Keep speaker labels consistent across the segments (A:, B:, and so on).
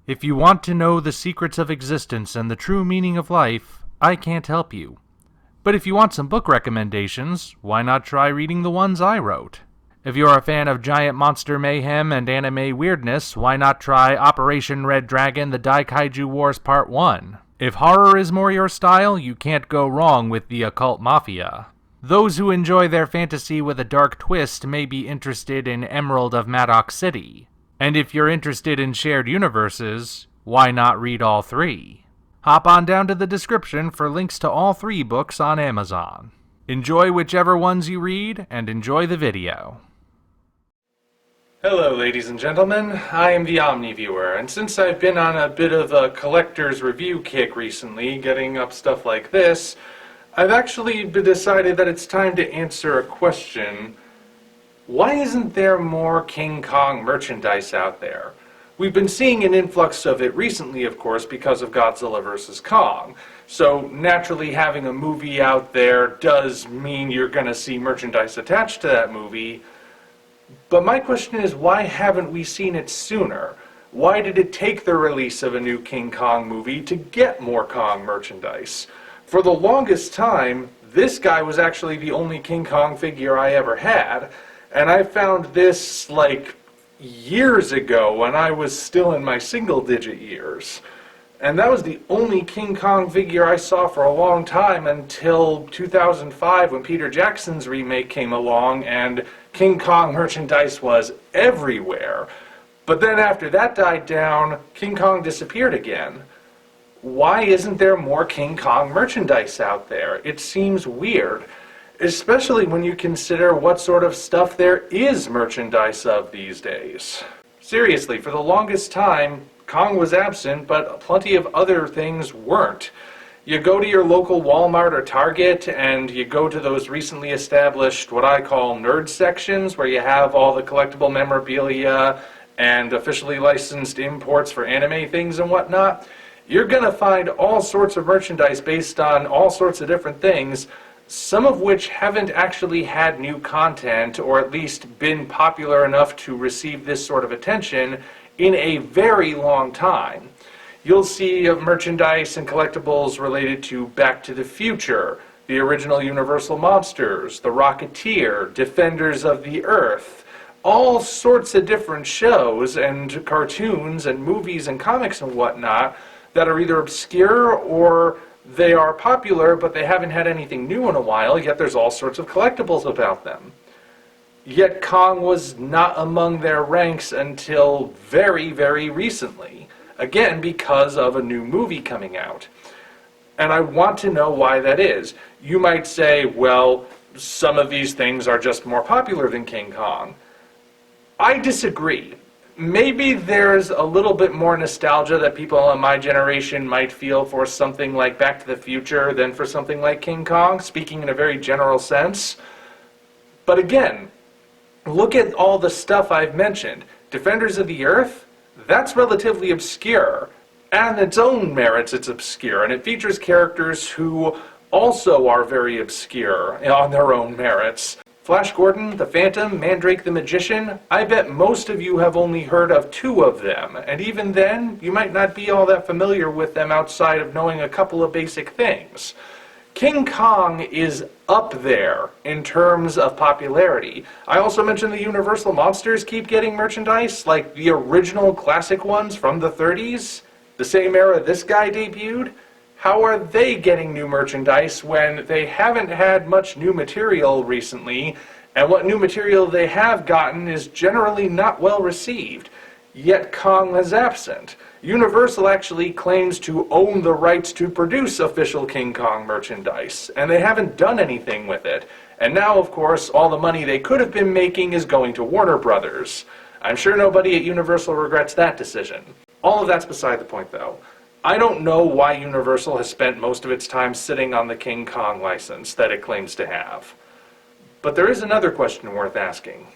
A: If you want to know the secrets of existence and the true meaning of life, I can't help you. But if you want some book recommendations, why not try reading the ones I wrote? If you're a fan of giant monster mayhem and anime weirdness, why not try Operation Red Dragon: The Daikaiju Wars Part 1? If horror is more your style, you can't go wrong with The Occult Mafia. Those who enjoy their fantasy with a dark twist may be interested in Emerald of Maddox City. And if you're interested in shared universes, why not read all three? Hop on down to the description for links to all three books on Amazon. Enjoy whichever ones you read, and enjoy the video. Hello ladies and gentlemen, I am the Omni viewer, and since I've been on a bit of a collector's review kick recently, getting up stuff like this, I've actually decided that it's time to answer a question. Why isn't there more King Kong merchandise out there? We've been seeing an influx of it recently, of course, because of Godzilla vs. Kong. So naturally having a movie out there does mean you're going to see merchandise attached to that movie. But my question is, why haven't we seen it sooner? Why did it take the release of a new King Kong movie to get more Kong merchandise? For the longest time, this guy was actually the only King Kong figure I ever had, and I found this like years ago when I was still in my single-digit years. And that was the only King Kong figure I saw for a long time until 2005 when Peter Jackson's remake came along and King Kong merchandise was everywhere. But then after that died down, King Kong disappeared again. Why isn't there more King Kong merchandise out there? It seems weird, especially when you consider what sort of stuff there is merchandise of these days. Seriously, for the longest time, Kong was absent, but plenty of other things weren't. You go to your local Walmart or Target, and you go to those recently established, what I call nerd sections, where you have all the collectible memorabilia and officially licensed imports for anime things and whatnot. You're going to find all sorts of merchandise based on all sorts of different things, some of which haven't actually had new content, or at least been popular enough to receive this sort of attention in a very long time. You'll see merchandise and collectibles related to Back to the Future, the original Universal Monsters, The Rocketeer, Defenders of the Earth, all sorts of different shows and cartoons and movies and comics and whatnot that are either obscure or they are popular, but they haven't had anything new in a while, yet there's all sorts of collectibles about them. Yet Kong was not among their ranks until very, very recently. Again, because of a new movie coming out. And I want to know why that is. You might say, well, some of these things are just more popular than King Kong. I disagree. Maybe there's a little bit more nostalgia that people in my generation might feel for something like Back to the Future than for something like King Kong, speaking in a very general sense. But again, look at all the stuff I've mentioned. Defenders of the Earth? That's relatively obscure. And its own merits, it's obscure. And it features characters who also are very obscure on their own merits. Flash Gordon, the Phantom, Mandrake the Magician, I bet most of you have only heard of two of them, and even then, you might not be all that familiar with them outside of knowing a couple of basic things. King Kong is up there in terms of popularity. I also mentioned the Universal Monsters keep getting merchandise, like the original classic ones from the 30s, the same era this guy debuted. How are they getting new merchandise when they haven't had much new material recently, and what new material they have gotten is generally not well received? Yet Kong is absent. Universal actually claims to own the rights to produce official King Kong merchandise, and they haven't done anything with it. And now, of course, all the money they could have been making is going to Warner Brothers. I'm sure nobody at Universal regrets that decision. All of that's beside the point, though. I don't know why Universal has spent most of its time sitting on the King Kong license that it claims to have. But there is another question worth asking.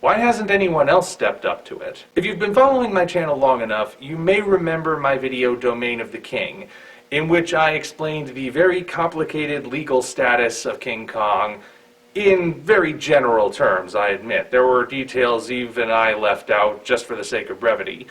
A: Why hasn't anyone else stepped up to it? If you've been following my channel long enough, you may remember my video Domain of the King, in which I explained the very complicated legal status of King Kong in very general terms, I admit. There were details even I left out just for the sake of brevity.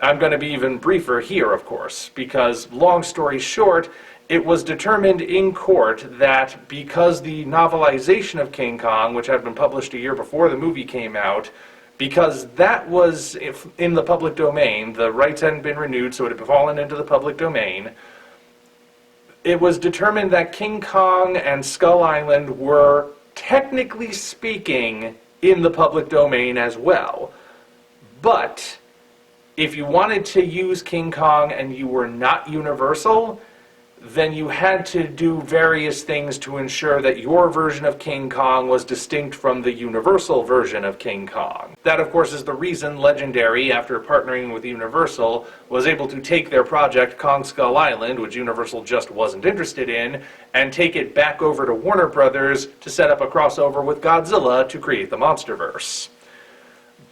A: I'm going to be even briefer here, of course, because long story short, it was determined in court that because the novelization of King Kong, which had been published a year before the movie came out, because that was in the public domain, the rights hadn't been renewed, so it had fallen into the public domain, it was determined that King Kong and Skull Island were, technically speaking, in the public domain as well. But if you wanted to use King Kong and you were not Universal, then you had to do various things to ensure that your version of King Kong was distinct from the Universal version of King Kong. That, of course, is the reason Legendary, after partnering with Universal, was able to take their project Kong Skull Island, which Universal just wasn't interested in, and take it back over to Warner Brothers to set up a crossover with Godzilla to create the Monsterverse.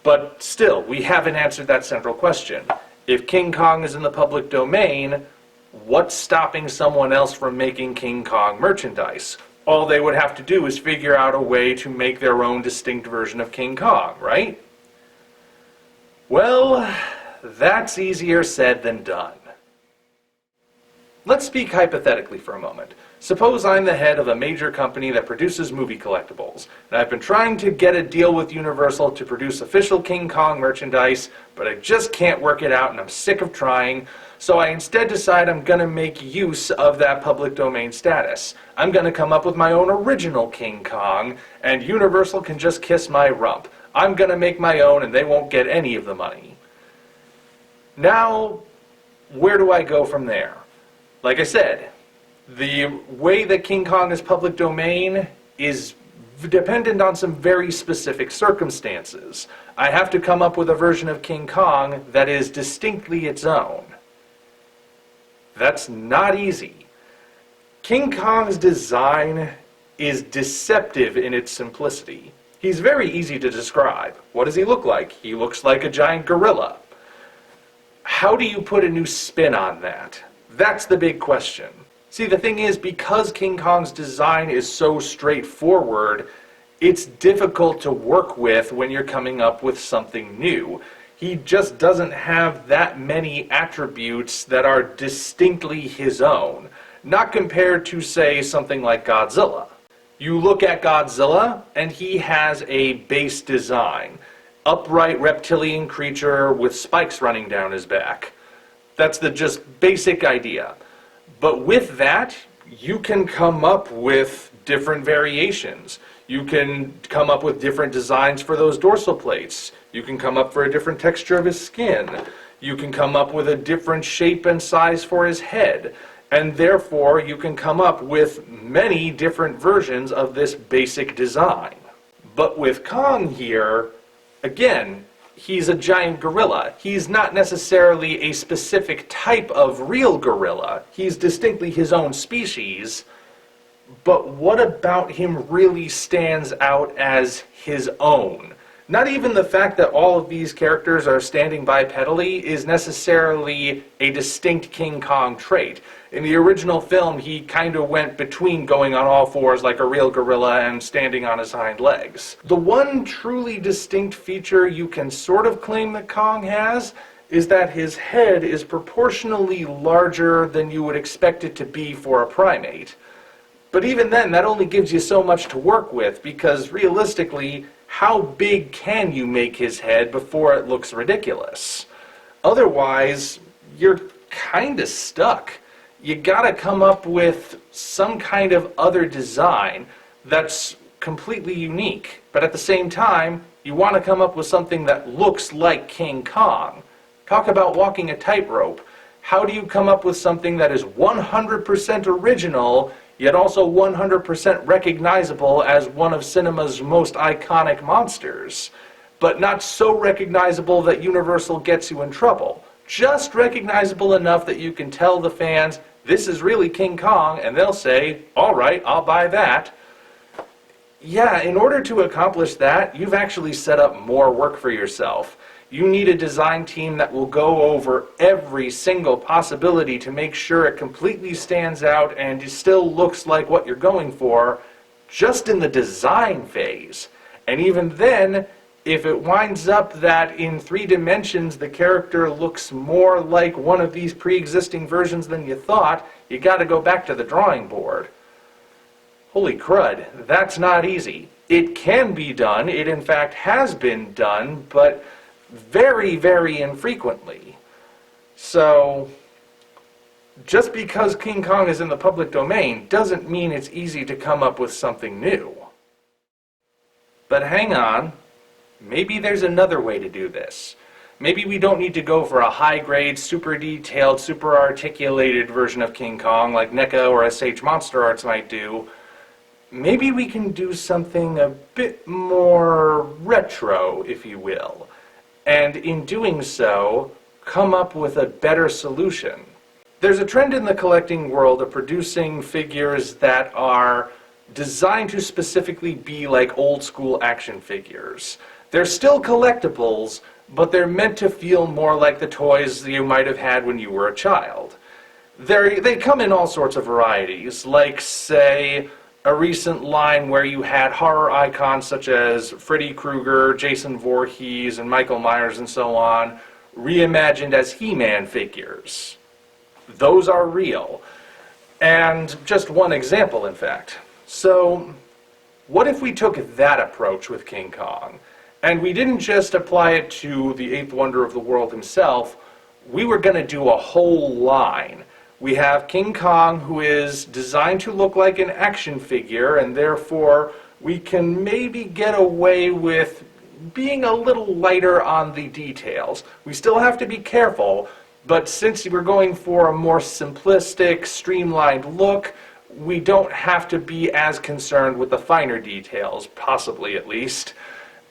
A: But still, we haven't answered that central question. If King Kong is in the public domain, what's stopping someone else from making King Kong merchandise? All they would have to do is figure out a way to make their own distinct version of King Kong, right? Well, that's easier said than done. Let's speak hypothetically for a moment. Suppose I'm the head of a major company that produces movie collectibles, and I've been trying to get a deal with Universal to produce official King Kong merchandise, but I just can't work it out and I'm sick of trying, so I instead decide I'm going to make use of that public domain status. I'm going to come up with my own original King Kong, and Universal can just kiss my rump. I'm going to make my own and they won't get any of the money. Now, where do I go from there? Like I said, the way that King Kong is public domain is dependent on some very specific circumstances. I have to come up with a version of King Kong that is distinctly its own. That's not easy. King Kong's design is deceptive in its simplicity. He's very easy to describe. What does he look like? He looks like a giant gorilla. How do you put a new spin on that? That's the big question. See, the thing is, because King Kong's design is so straightforward, it's difficult to work with when you're coming up with something new. He just doesn't have that many attributes that are distinctly his own, not compared to, say, something like Godzilla. You look at Godzilla, and he has a base design. Upright reptilian creature with spikes running down his back. That's the just basic idea. But with that, you can come up with different variations. You can come up with different designs for those dorsal plates. You can come up for a different texture of his skin. You can come up with a different shape and size for his head. And therefore, you can come up with many different versions of this basic design. But with Kong here, again, he's a giant gorilla. He's not necessarily a specific type of real gorilla. He's distinctly his own species. But what about him really stands out as his own? Not even the fact that all of these characters are standing bipedally is necessarily a distinct King Kong trait. In the original film, he kind of went between going on all fours like a real gorilla and standing on his hind legs. The one truly distinct feature you can sort of claim that Kong has is that his head is proportionally larger than you would expect it to be for a primate. But even then, that only gives you so much to work with, because realistically, how big can you make his head before it looks ridiculous? Otherwise, you're kind of stuck. You gotta come up with some kind of other design that's completely unique. But at the same time, you want to come up with something that looks like King Kong. Talk about walking a tightrope. How do you come up with something that is 100% original, yet also 100% recognizable as one of cinema's most iconic monsters, but not so recognizable that Universal gets you in trouble? Just recognizable enough that you can tell the fans, this is really King Kong, and they'll say, all right, I'll buy that. Yeah, in order to accomplish that, you've actually set up more work for yourself. You need a design team that will go over every single possibility to make sure it completely stands out and still looks like what you're going for, just in the design phase. And even then, If it winds up that in 3 dimensions the character looks more like one of these pre-existing versions than you thought, you gotta go back to the drawing board. Holy crud, that's not easy. It can be done, it in fact has been done, but very, very infrequently. So, just because King Kong is in the public domain doesn't mean it's easy to come up with something new. But hang on, maybe there's another way to do this. Maybe we don't need to go for a high-grade, super detailed, super articulated version of King Kong like NECA or SH Monster Arts might do. Maybe we can do something a bit more retro, if you will, and in doing so, come up with a better solution. There's a trend in the collecting world of producing figures that are designed to specifically be like old-school action figures. They're still collectibles, but they're meant to feel more like the toys you might have had when you were a child. They come in all sorts of varieties, like, say, a recent line where you had horror icons such as Freddy Krueger, Jason Voorhees, and Michael Myers and so on, reimagined as He-Man figures. Those are real. And just one example, in fact. So, what if we took that approach with King Kong, and we didn't just apply it to the 8th wonder of the world himself, we were going to do a whole line. We have King Kong, who is designed to look like an action figure, and therefore we can maybe get away with being a little lighter on the details. We still have to be careful, but since we're going for a more simplistic, streamlined look, we don't have to be as concerned with the finer details, possibly at least.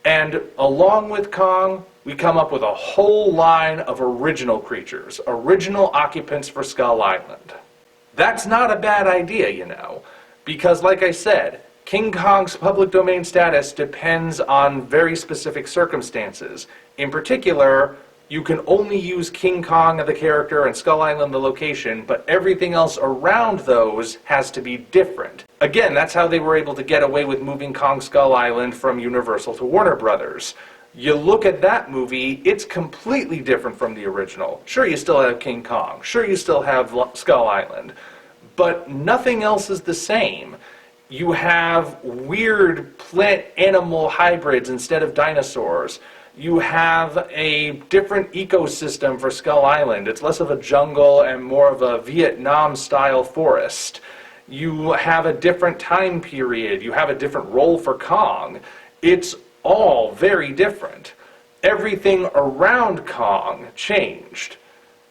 A: And along with Kong, we come up with a whole line of original creatures, original occupants for Skull Island. That's not a bad idea, you know, because like I said, King Kong's public domain status depends on very specific circumstances. In particular, you can only use King Kong the character and Skull Island the location, but everything else around those has to be different. Again, that's how they were able to get away with moving Kong Skull Island from Universal to Warner Brothers. You look at that movie, it's completely different from the original. Sure, you still have King Kong. Sure, you still have Skull Island. But nothing else is the same. You have weird plant-animal hybrids instead of dinosaurs. You have a different ecosystem for Skull Island. It's less of a jungle and more of a Vietnam-style forest. You have a different time period. You have a different role for Kong. It's all very different. Everything around Kong changed.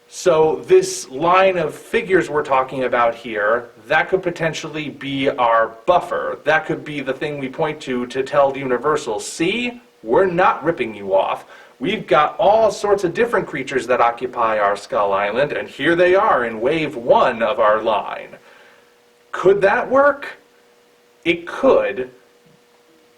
A: So this line of figures we're talking about here, that could potentially be our buffer. That could be the thing we point to tell Universal, see, we're not ripping you off. We've got all sorts of different creatures that occupy our Skull Island, and here they are in wave 1 of our line. Could that work? It could,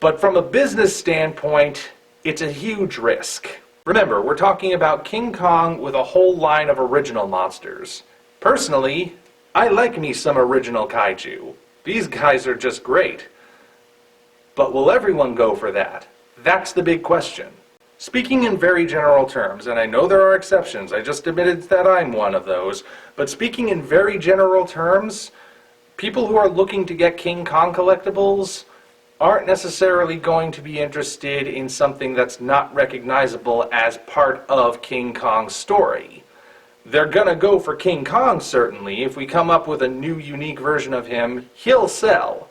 A: but from a business standpoint, it's a huge risk. Remember, we're talking about King Kong with a whole line of original monsters. Personally, I like me some original kaiju. These guys are just great. But will everyone go for that? That's the big question. Speaking in very general terms, and I know there are exceptions, I just admitted that I'm one of those, but speaking in very general terms, people who are looking to get King Kong collectibles aren't necessarily going to be interested in something that's not recognizable as part of King Kong's story. They're gonna go for King Kong, certainly. If we come up with a new, unique version of him, he'll sell.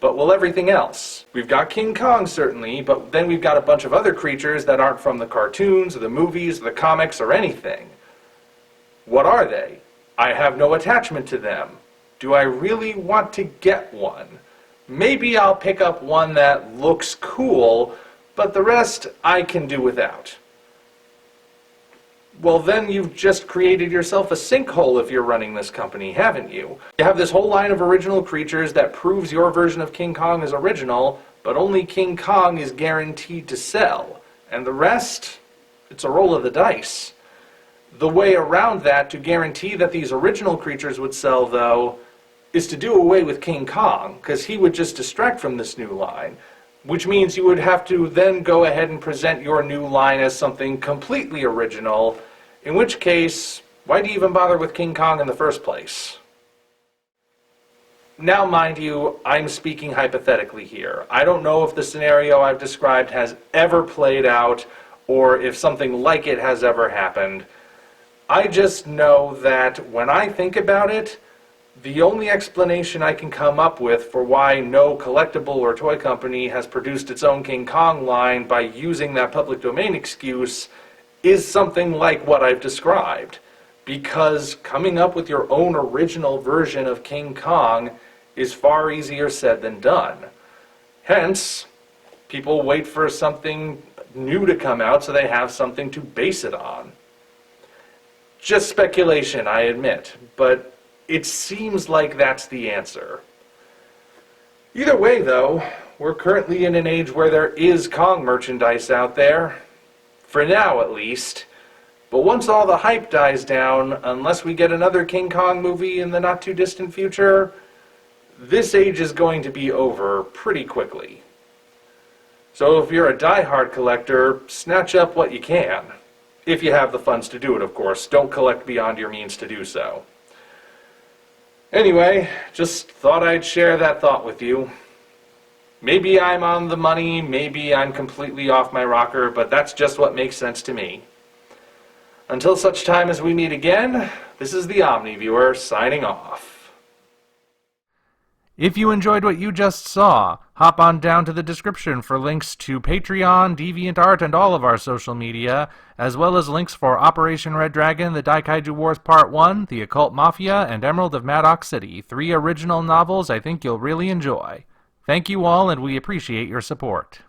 A: But will everything else? We've got King Kong, certainly, but then we've got a bunch of other creatures that aren't from the cartoons, or the movies, or the comics, or anything. What are they? I have no attachment to them. Do I really want to get one? Maybe I'll pick up one that looks cool, but the rest I can do without. Well, then you've just created yourself a sinkhole if you're running this company, haven't you? You have this whole line of original creatures that proves your version of King Kong is original, but only King Kong is guaranteed to sell. And the rest, it's a roll of the dice. The way around that to guarantee that these original creatures would sell, though, is to do away with King Kong, because he would just distract from this new line. which means you would have to then go ahead and present your new line as something completely original, in which case, why do you even bother with King Kong in the first place? Now, mind you, I'm speaking hypothetically here. I don't know if the scenario I've described has ever played out, or if something like it has ever happened. I just know that when I think about it, the only explanation I can come up with for why no collectible or toy company has produced its own King Kong line by using that public domain excuse is something like what I've described. Because coming up with your own original version of King Kong is far easier said than done. Hence, people wait for something new to come out so they have something to base it on. Just speculation, I admit, but it seems like that's the answer. Either way, though, we're currently in an age where there is Kong merchandise out there. For now, at least. But once all the hype dies down, unless we get another King Kong movie in the not-too-distant future, this age is going to be over pretty quickly. So if you're a die-hard collector, snatch up what you can. If you have the funds to do it, of course. Don't collect beyond your means to do so. Anyway, just thought I'd share that thought with you. Maybe I'm on the money, maybe I'm completely off my rocker, but that's just what makes sense to me. Until such time as we meet again, this is the Omni Viewer signing off. If you enjoyed what you just saw, hop on down to the description for links to Patreon, DeviantArt, and all of our social media, as well as links for Operation Red Dragon, The Daikaiju Wars Part 1, The Occult Mafia, and Emerald of Maddox City, 3 original novels I think you'll really enjoy. Thank you all, and we appreciate your support.